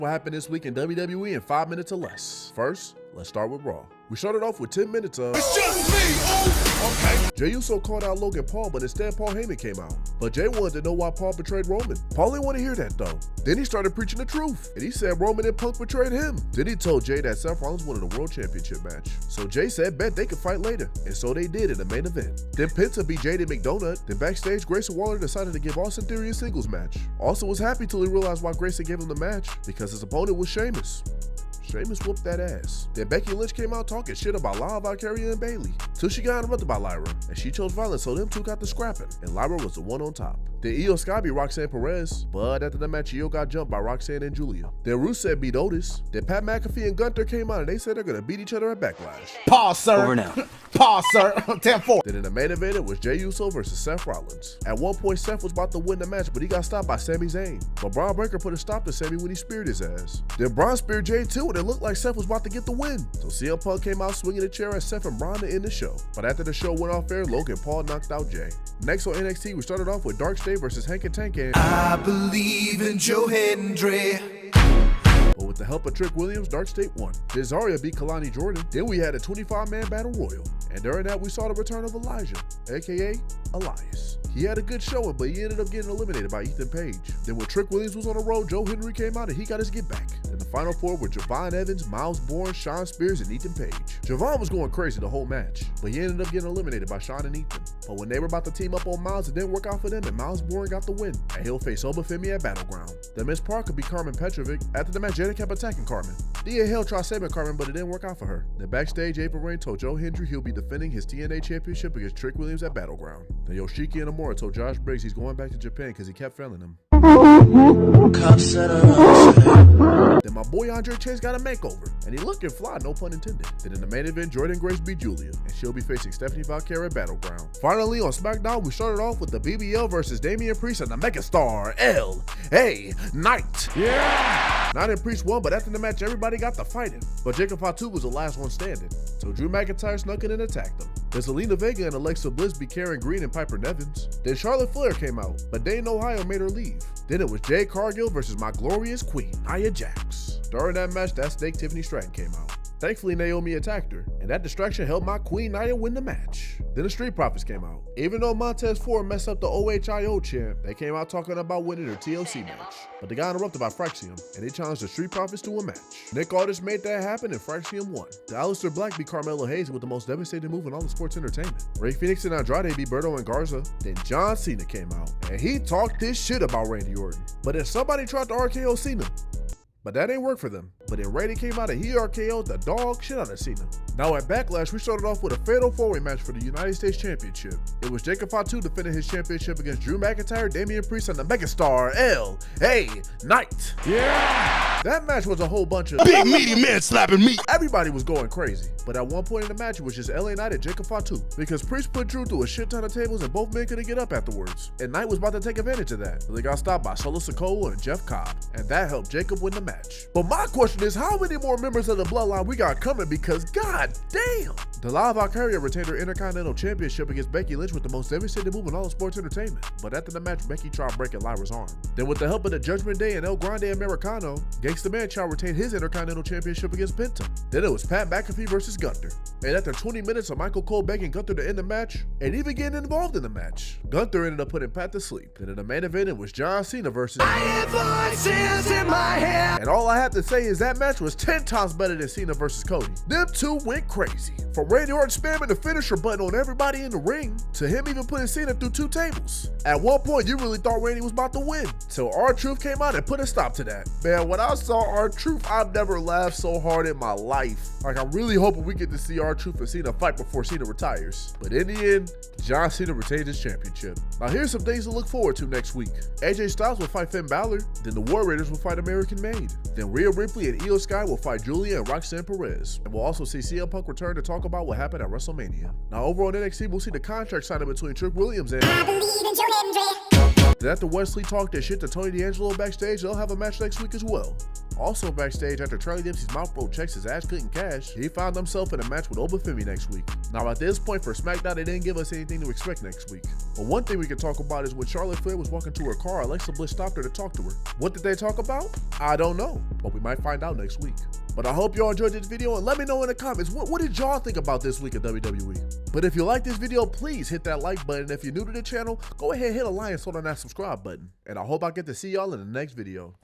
What happened this week in WWE in 5 minutes or less? First, let's start with Raw. We started off with 10 minutes of "It's just me, oh, okay." Jey Uso called out Logan Paul, but instead Paul Heyman came out. But Jey wanted to know why Paul betrayed Roman. Paul didn't want to hear that though. Then he started preaching the truth, and he said Roman and Punk betrayed him. Then he told Jey that Seth Rollins wanted a world championship match. So Jey said bet they could fight later, and so they did in the main event. Then Penta beat Jade and McDonagh. Then backstage, Grayson Waller decided to give Austin Theory a singles match. Austin was happy till he realized why Grayson gave him the match, because his opponent was Sheamus. Sheamus whooped that ass. Then Becky Lynch came out talking shit about Lyra Valkyria and Bayley, till she got interrupted by Lyra, and she chose violence, so them two got the scrapping, and Lyra was the one on top. Then Io Sky beat Roxanne Perez, but after the match, Io got jumped by Roxanne and Julia. Then Rusev beat Otis. Then Pat McAfee and Gunther came out, and they said they're gonna beat each other at Backlash. Pause, sir. Over now. Pause, sir. 10-4. Then in the main event, it was Jey Uso versus Seth Rollins. At one point, Seth was about to win the match, but he got stopped by Sami Zayn. But Braun Breaker put a stop to Sami when he speared his ass. Then Braun speared Jey too, and it looked like Seth was about to get the win. So CM Punk came out swinging a chair at Seth and Braun to end the show. But after the show went off air, Logan Paul knocked out Jey. Next on NXT, we started off with Dark State versus Hank and Tank, and I believe in Joe Hendry. But with the help of Trick Williams, Dark State won. Then Zarya beat Kalani Jordan. Then we had a 25-man battle royal. And during that, we saw the return of Elijah, aka Elias. He had a good showing, but he ended up getting eliminated by Ethan Page. Then when Trick Williams was on the road, Joe Hendry came out and he got his get back. And the final four were Javon Evans, Miles Bourne, Shawn Spears, and Ethan Page. Javon was going crazy the whole match, but he ended up getting eliminated by Shawn and Ethan. But when they were about to team up on Miles, it didn't work out for them, and Miles Bourne got the win. And he'll face Obafemi at Battleground. Then Miss Parker beat Carmen Petrovic. After the match, Jada kept attacking Carmen. Thea Hill tried saving Carmen, but it didn't work out for her. Then backstage, April Rain told Joe Hendry he'll be defending his TNA championship against Trick Williams at Battleground. Then Yoshiki Inamura told Josh Briggs he's going back to Japan because he kept failing him. Then my boy Andre Chase got a makeover, and he looking fly, no pun intended. Then in the main event, Jordan Grace beat Julia, and she'll be facing Stephanie Valkyrie at Battleground. Finally, on SmackDown, we started off with the BBL versus Damian Priest and the Megastar L.A. Knight. Yeah! Knight and Priest won, but after the match, everybody got to fighting. But Jacob Fatu was the last one standing, so Drew McIntyre snuck in and attacked him. Then Zelina Vega and Alexa Bliss beat Karen Green and Piper Nevins. Then Charlotte Flair came out, but Dane Ohio made her leave. Then it was Jade Cargill versus my glorious queen, Nia Jax. During that match, that snake Tiffany Stratton came out. Thankfully, Naomi attacked her, and that distraction helped my queen Nia win the match. Then the Street Profits came out. Even though Montez Ford messed up the OHIO champ, they came out talking about winning their TLC match. But they got interrupted by Fraxium, and they challenged the Street Profits to a match. Nick Aldis made that happen, and Fraxium won. The Aleister Black beat Carmelo Hayes with the most devastating move in all of sports entertainment. Rey Fenix and Andrade beat Berto and Garza. Then John Cena came out, and he talked this shit about Randy Orton. But then somebody tried to RKO Cena, but that ain't work for them. But then Randy came out and he RKO'd the dog shit out of Cena. Now at Backlash, we started off with a fatal four-way match for the United States Championship. It was Jacob Fatu defending his championship against Drew McIntyre, Damian Priest, and the Megastar L.A. Knight. Yeah! That match was a whole bunch of big meaty man slapping me. Everybody was going crazy. But at one point in the match, it was just L.A. Knight and Jacob Fatu, because Priest put Drew through a shit ton of tables and both men couldn't get up afterwards. And Knight was about to take advantage of that, but they got stopped by Solo Sikoa and Jeff Cobb, and that helped Jacob win the match. But my question is, how many more members of the Bloodline we got coming? Because god damn! Lyra Valkyria retained her Intercontinental Championship against Becky Lynch with the most devastating move in all of sports entertainment. But after the match, Becky tried breaking Lyra's arm. Then with the help of the Judgment Day and El Grande Americano, Gangsta Man-Child retained his Intercontinental Championship against Penta. Then it was Pat McAfee versus Gunther. And after 20 minutes of Michael Cole begging Gunther to end the match, and even getting involved in the match, Gunther ended up putting Pat to sleep. And in the main event, it was John Cena versus I have voices in my head. And all I have to say is that match was 10 times better than Cena versus Cody. Them two went crazy. From Randy Orton spamming the finisher button on everybody in the ring, to him even putting Cena through 2 tables. At one point, you really thought Randy was about to win, till R-Truth came out and put a stop to that. Man, when I saw R-Truth, I've never laughed so hard in my life. Like, I'm really hoping we get to see R-Truth and Cena fight before Cena retires. But in the end, John Cena retained his championship. Now here's some things to look forward to next week. AJ Styles will fight Finn Balor, then the War Raiders will fight American Made. Then Rhea Ripley and Io Sky will fight Julia and Roxanne Perez. And we'll also see CM Punk return to talk about what happened at WrestleMania. Now over on NXT, we'll see the contract signing between Trick Williams and I believe in Joe Hendry. Then after Wesley talked that shit to Tony D'Angelo backstage, they'll have a match next week as well. Also backstage, after Charlie Dempsey's mouth broke checks his ass couldn't cash, he found himself in a match with Obafemi next week. Now at this point for SmackDown, they didn't give us anything to expect next week. But one thing we can talk about is when Charlotte Flair was walking to her car, Alexa Bliss stopped her to talk to her. What did they talk about? I don't know, but we might find out next week. But I hope y'all enjoyed this video and let me know in the comments, what did y'all think about this week of WWE? But if you like this video, please hit that like button. If you're new to the channel, go ahead and hit Elias on that subscribe button. And I hope I get to see y'all in the next video.